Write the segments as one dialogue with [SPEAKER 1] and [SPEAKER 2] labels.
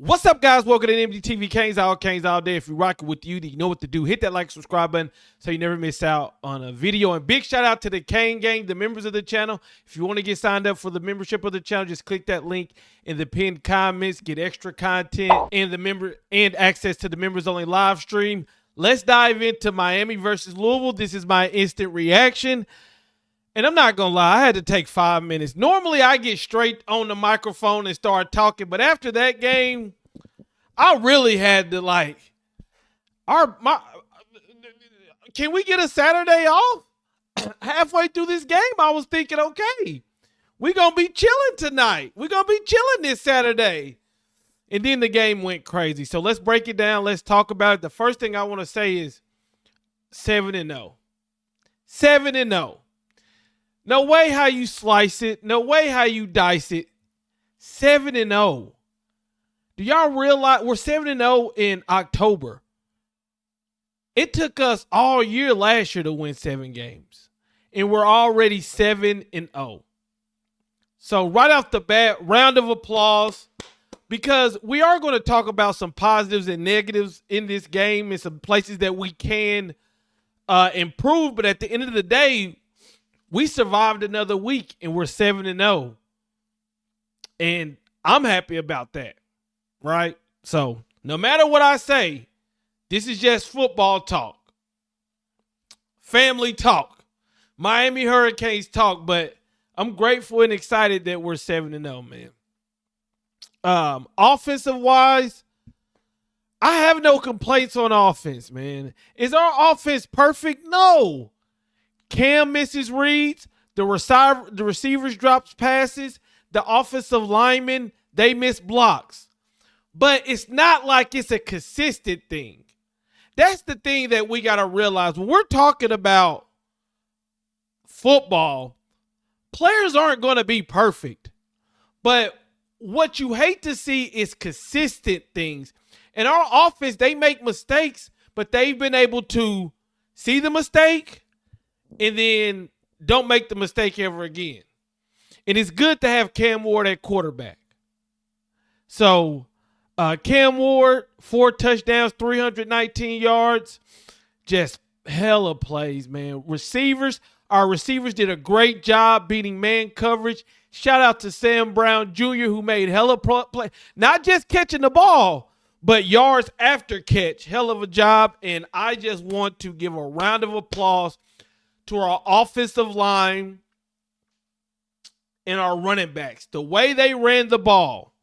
[SPEAKER 1] What's up, guys? Welcome to mdtv Canes all day. If you're rocking with you know what to do. Hit that like, subscribe button so you never miss out on a video. And big shout out to the Kane Gang, the members of the channel. If you want to get signed up for the membership of the channel, just click that link in the pinned comments. Get extra content and access to the members only live stream. Let's dive into Miami versus Louisville. This is my instant reaction. And I'm not going to lie, I had to take 5 minutes. Normally, I get straight on the microphone and start talking. But after that game, I really had to, can we get a Saturday off? Halfway through this game, I was thinking, okay, we're going to be chilling tonight. We're going to be chilling this Saturday. And then the game went crazy. So let's break it down. Let's talk about it. The first thing I want to say is 7-0. 7-0. No way how you slice it. No way how you dice it. 7-0. Do y'all realize we're 7-0 in October? It took us all year last year to win 7 games. And we're already 7-0. So right off the bat, round of applause. Because we are going to talk about some positives and negatives in this game and some places that we can improve. But at the end of the day, we survived another week and we're 7-0. And I'm happy about that, right? So no matter what I say, this is just football talk, family talk, Miami Hurricanes talk. But I'm grateful and excited that we're 7-0, man. Offensive wise, I have no complaints on offense, man. Is our offense perfect? No. Cam misses reads. The receivers drops passes. The offensive linemen, they miss blocks. But it's not like it's a consistent thing. That's the thing that we got to realize. When we're talking about football, players aren't going to be perfect. But what you hate to see is consistent things. And our offense, they make mistakes, but they've been able to see the mistake and then don't make the mistake ever again. And it's good to have Cam Ward at quarterback. So Cam Ward, 4 touchdowns, 319 yards. Just hella plays, man. Our receivers did a great job beating man coverage. Shout out to Sam Brown Jr., who made hella play. Not just catching the ball, but yards after catch. Hell of a job. And I just want to give a round of applause to our offensive line and our running backs. The way they ran the ball.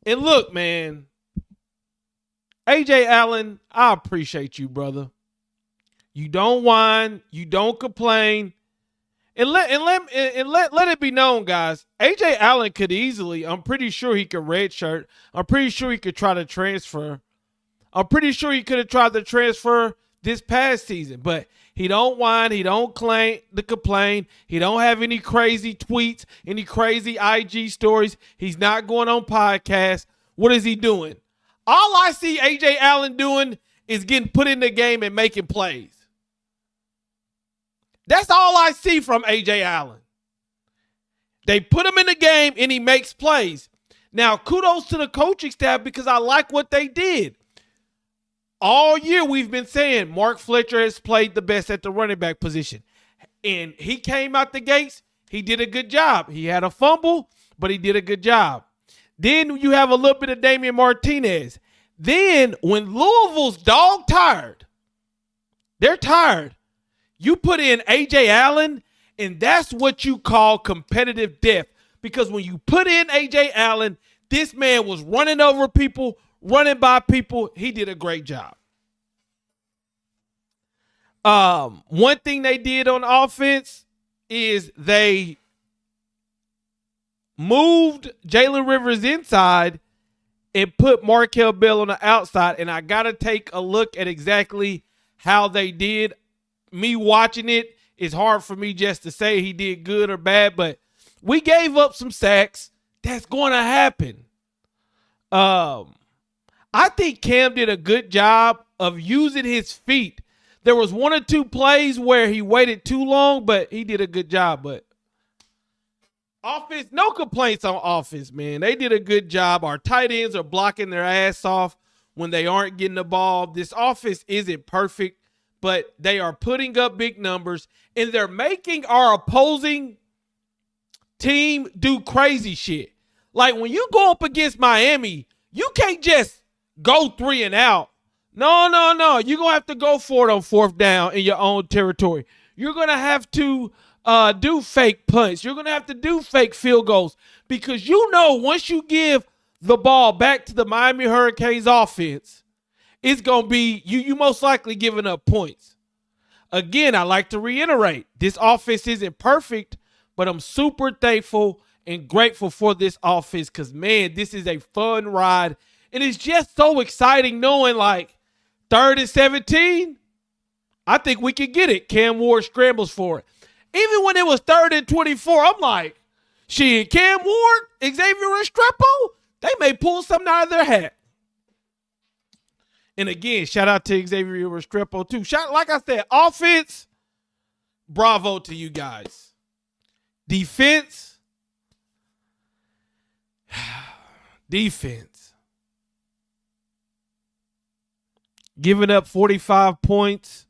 [SPEAKER 1] And look, man, A.J. Allen, I appreciate you, brother. You don't whine. You don't complain. And let it be known, guys, A.J. Allen could easily, I'm pretty sure he could redshirt. I'm pretty sure he could try to transfer. I'm pretty sure he could have tried to transfer this past season, but he don't whine. He don't complain. He don't have any crazy tweets, any crazy IG stories. He's not going on podcasts. What is he doing? All I see A.J. Allen doing is getting put in the game and making plays. That's all I see from A.J. Allen. They put him in the game and he makes plays. Now, kudos to the coaching staff because I like what they did. All year we've been saying Mark Fletcher has played the best at the running back position. And he came out the gates. He did a good job. He had a fumble, but he did a good job. Then you have a little bit of Damian Martinez. Then when Louisville's dog tired, they're tired. You put in A.J. Allen, and that's what you call competitive depth. Because when you put in A.J. Allen, this man was running over people, running by people. He did a great job. One thing they did on offense is they moved Jalen Rivers inside and put Markel Bell on the outside. And I got to take a look at exactly how they did. Me watching it, it's hard for me just to say he did good or bad, but we gave up some sacks. That's going to happen. I think Cam did a good job of using his feet. There was 1 or 2 plays where he waited too long, but he did a good job. But Offense, no complaints on offense, man. They did a good job. Our tight ends are blocking their ass off when they aren't getting the ball. This offense isn't perfect, but they are putting up big numbers, and they're making our opposing team do crazy shit. Like when you go up against Miami, you can't just go 3 and out. No. You're going to have to go for it on 4th down in your own territory. You're going to have to do fake punts. You're going to have to do fake field goals because you know once you give the ball back to the Miami Hurricanes offense, it's going to be you most likely giving up points. Again, I like to reiterate, this offense isn't perfect, but I'm super thankful and grateful for this offense because, man, this is a fun ride. And it's just so exciting knowing, like, 3rd and 17, I think we can get it. Cam Ward scrambles for it. Even when it was 3rd and 24, I'm like, shit, Cam Ward, Xavier Restrepo, they may pull something out of their hat. And again, shout out to Xavier Restrepo too. Like I said, offense, bravo to you guys. Defense. Giving up 45 points.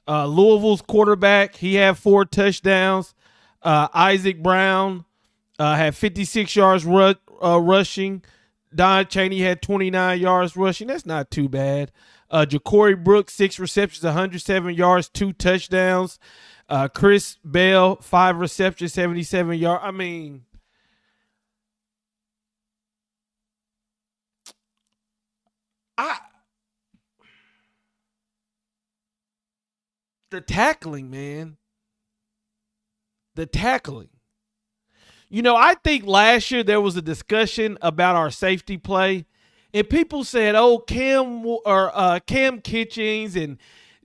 [SPEAKER 1] Louisville's quarterback, he had 4 touchdowns. Isaac Brown had 56 yards rushing. Don Chaney had 29 yards rushing. That's not too bad. Ja'Cory Brooks, 6 receptions, 107 yards, 2 touchdowns. Chris Bell, 5 receptions, 77 yards. I mean, the tackling, man. The tackling. You know, I think last year there was a discussion about our safety play, and people said, "Oh, Cam Kitchens and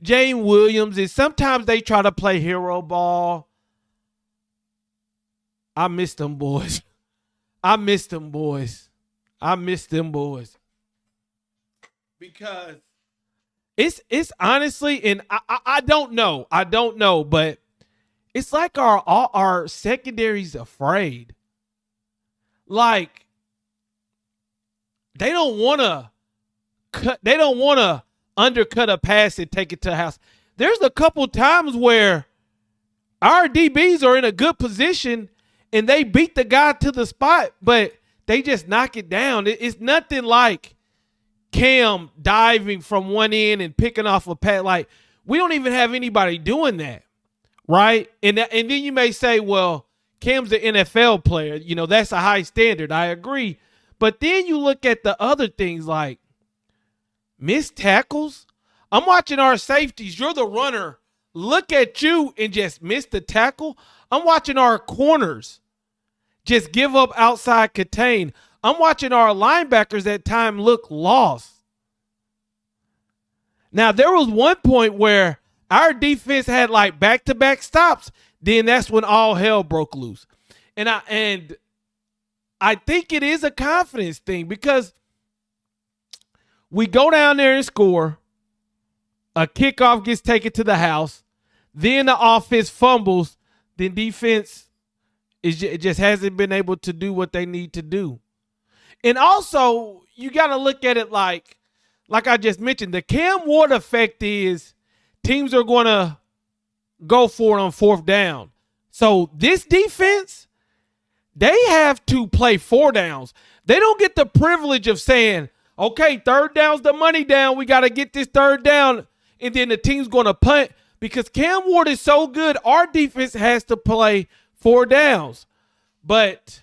[SPEAKER 1] Jane Williams," and sometimes they try to play hero ball. I miss them boys. Because it's honestly, and I don't know, but it's like our secondary's afraid. Like they don't want to undercut a pass and take it to the house. There's a couple times where our DBs are in a good position and they beat the guy to the spot, but they just knock it down. It's nothing like Cam diving from one end and picking off a pass. Like we don't even have anybody doing that. Right? And then you may say, well, Cam's an NFL player. You know, that's a high standard. I agree. But then you look at the other things like missed tackles. I'm watching our safeties. You're the runner. Look at you and just miss the tackle. I'm watching our corners just give up outside contain. I'm watching our linebackers at time look lost. Now, there was one point where our defense had like back-to-back stops. Then that's when all hell broke loose. And I think it is a confidence thing because we go down there and score. A kickoff gets taken to the house. Then the offense fumbles. Then defense it just hasn't been able to do what they need to do. And also, you got to look at it like I just mentioned, the Cam Ward effect is teams are going to go for it on 4th down. So this defense, they have to play 4 downs. They don't get the privilege of saying, okay, 3rd down's the money down. We got to get this 3rd down. And then the team's going to punt. Because Cam Ward is so good, our defense has to play 4 downs. But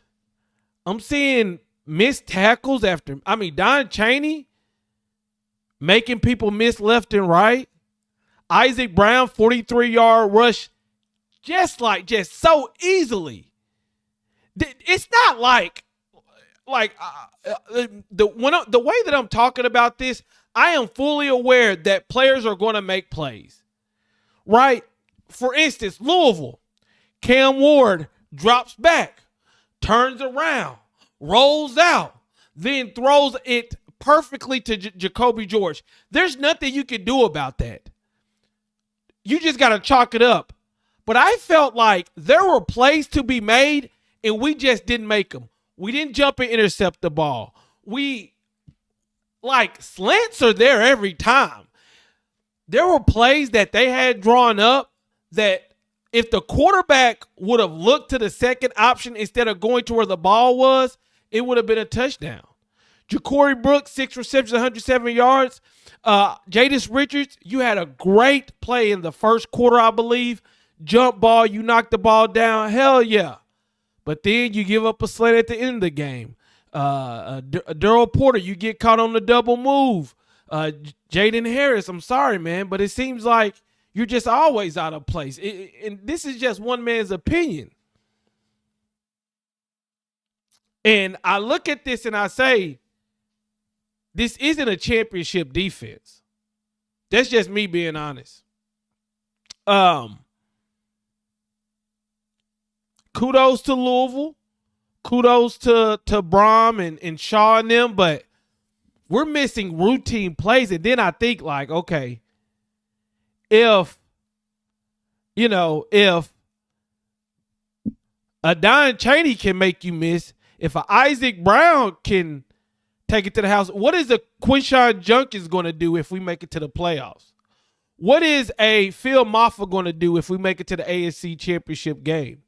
[SPEAKER 1] I'm seeing missed tackles Don Chaney making people miss left and right. Isaac Brown, 43-yard rush, just so easily. It's not like the way that I'm talking about this, I am fully aware that players are going to make plays, right? For instance, Louisville, Cam Ward drops back, turns around, rolls out, then throws it perfectly to Jacoby George. There's nothing you can do about that. You just got to chalk it up. But I felt like there were plays to be made, and we just didn't make them. We didn't jump and intercept the ball. Slants are there every time. There were plays that they had drawn up that if the quarterback would have looked to the second option instead of going to where the ball was, it would have been a touchdown. Ja'Cory Brooks, 6 receptions, 107 yards. Jadis Richards, you had a great play in the first quarter, I believe. Jump ball, you knocked the ball down. Hell yeah. But then you give up a slant at the end of the game. Darrell Porter, you get caught on the double move. Jaden Harris, I'm sorry, man, but it seems like you're just always out of place. And this is just one man's opinion. And I look at this and I say, this isn't a championship defense. That's just me being honest. Kudos to Louisville. Kudos to Brom and Shaw and them, but we're missing routine plays. And then I think like, okay, if a Don Chaney can make you miss, if a Isaac Brown can take it to the house, what is a Quinshawn Junkins going to do if we make it to the playoffs? What is a Phil Maffa going to do if we make it to the AFC Championship game?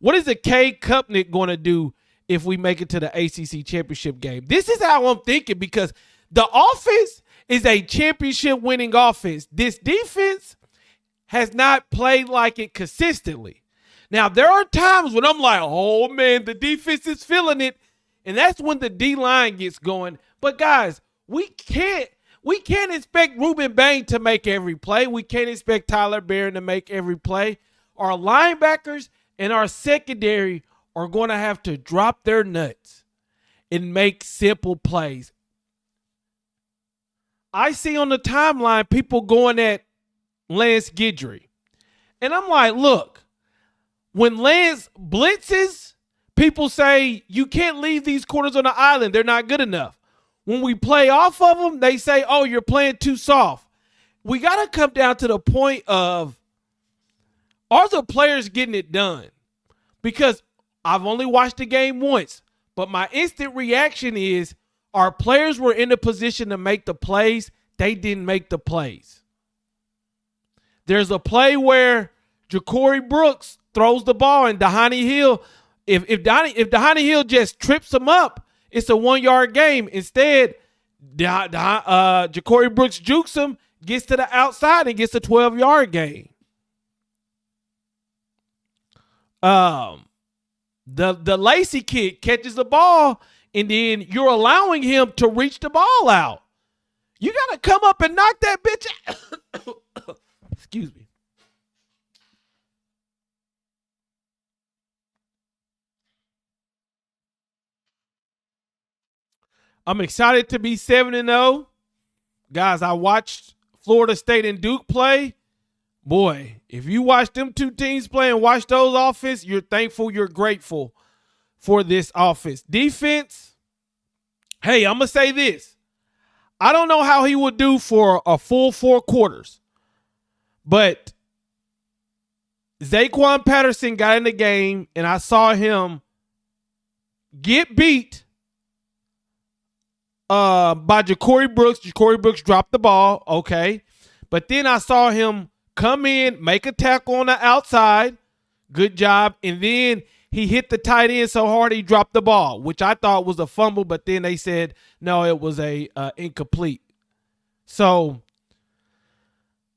[SPEAKER 1] What is a Cade Kupnick going to do if we make it to the ACC Championship game? This is how I'm thinking, because the offense is a championship winning offense. This defense has not played like it consistently. Now, there are times when I'm like, oh, man, the defense is feeling it, and that's when the D-line gets going. But, guys, we can't expect Ruben Bain to make every play. We can't expect Tyler Barron to make every play. Our linebackers and our secondary are going to have to drop their nuts and make simple plays. I see on the timeline people going at Lance Guidry. And I'm like, look, when Lance blitzes, people say you can't leave these corners on the island. They're not good enough. When we play off of them, they say, oh, you're playing too soft. We got to come down to the point of, are the players getting it done? Because I've only watched the game once, but my instant reaction is our players were in a position to make the plays. They didn't make the plays. There's a play where Ja'Cory Brooks throws the ball and Dahani Hill, if Dahani Hill just trips him up, it's a 1-yard game. Instead, Ja'Cory Brooks jukes him, gets to the outside, and gets a 12-yard gain. The Lacey kid catches the ball, and then you're allowing him to reach the ball out. You got to come up and knock that bitch out. Excuse me. I'm excited to be 7-0. Guys, I watched Florida State and Duke play. Boy, if you watch them two teams play and watch those offense, you're thankful, you're grateful for this offense. Defense, hey, I'm going to say this. I don't know how he would do for a full 4 quarters, but Zaquan Patterson got in the game, and I saw him get beat by Ja'Cory Brooks. Ja'Cory Brooks dropped the ball, okay. But then I saw him come in, make a tackle on the outside. Good job. And then he hit the tight end so hard he dropped the ball, which I thought was a fumble, but then they said, no, it was a incomplete. So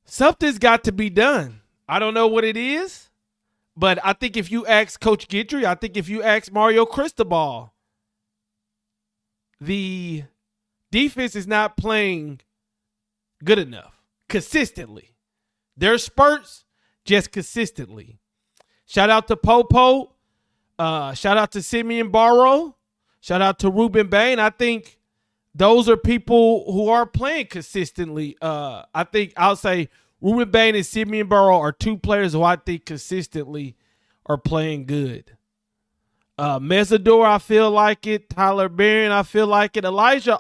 [SPEAKER 1] something's got to be done. I don't know what it is, but I think if you ask Coach Guidry, I think if you ask Mario Cristobal, the defense is not playing good enough consistently. There's spurts, just consistently. Shout out to Popo. Shout out to Simeon Barrow. Shout out to Ruben Bain. I think those are people who are playing consistently. I think I'll say Ruben Bain and Simeon Barrow are 2 players who I think consistently are playing good. Mesidor, I feel like it. Tyler Barron, I feel like it. Elijah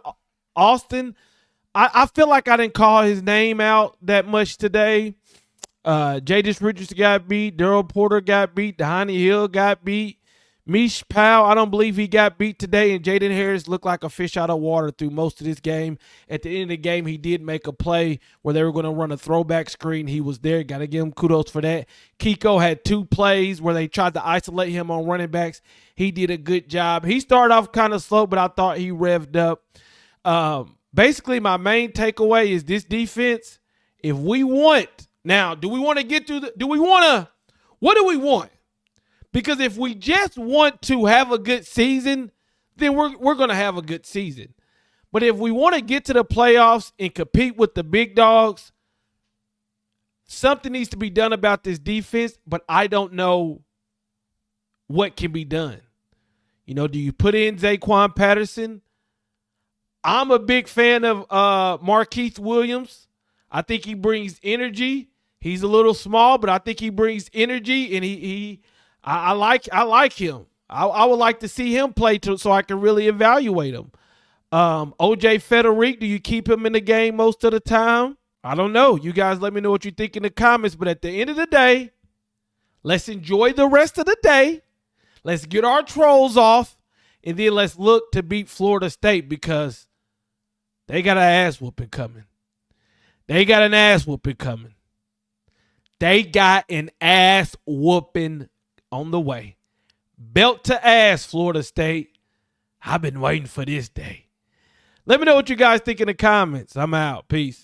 [SPEAKER 1] Austin, I feel like I didn't call his name out that much today. Jadis Richards got beat. Darrell Porter got beat. Dahani Hill got beat. Mish Powell, I don't believe he got beat today, and Jaden Harris looked like a fish out of water through most of this game. At the end of the game, he did make a play where they were going to run a throwback screen. He was there. Got to give him kudos for that. Kiko had 2 plays where they tried to isolate him on running backs. He did a good job. He started off kind of slow, but I thought he revved up. Basically, my main takeaway is this defense, if we want, now, do we want to get to what do we want? Because if we just want to have a good season, then we're going to have a good season. But if we want to get to the playoffs and compete with the big dogs, something needs to be done about this defense, but I don't know what can be done. You know, do you put in Zaquan Patterson? I'm a big fan of Markeith Williams. I think he brings energy. He's a little small, but I think he brings energy, and I like him. I would like to see him play so I can really evaluate him. OJ Federic, do you keep him in the game most of the time? I don't know. You guys let me know what you think in the comments. But at the end of the day, let's enjoy the rest of the day. Let's get our trolls off. And then let's look to beat Florida State because they got an ass whooping coming. They got an ass whooping coming. They got an ass whooping on the way. Belt to ass, Florida State. I've been waiting for this day. Let me know what you guys think in the comments. I'm out. Peace.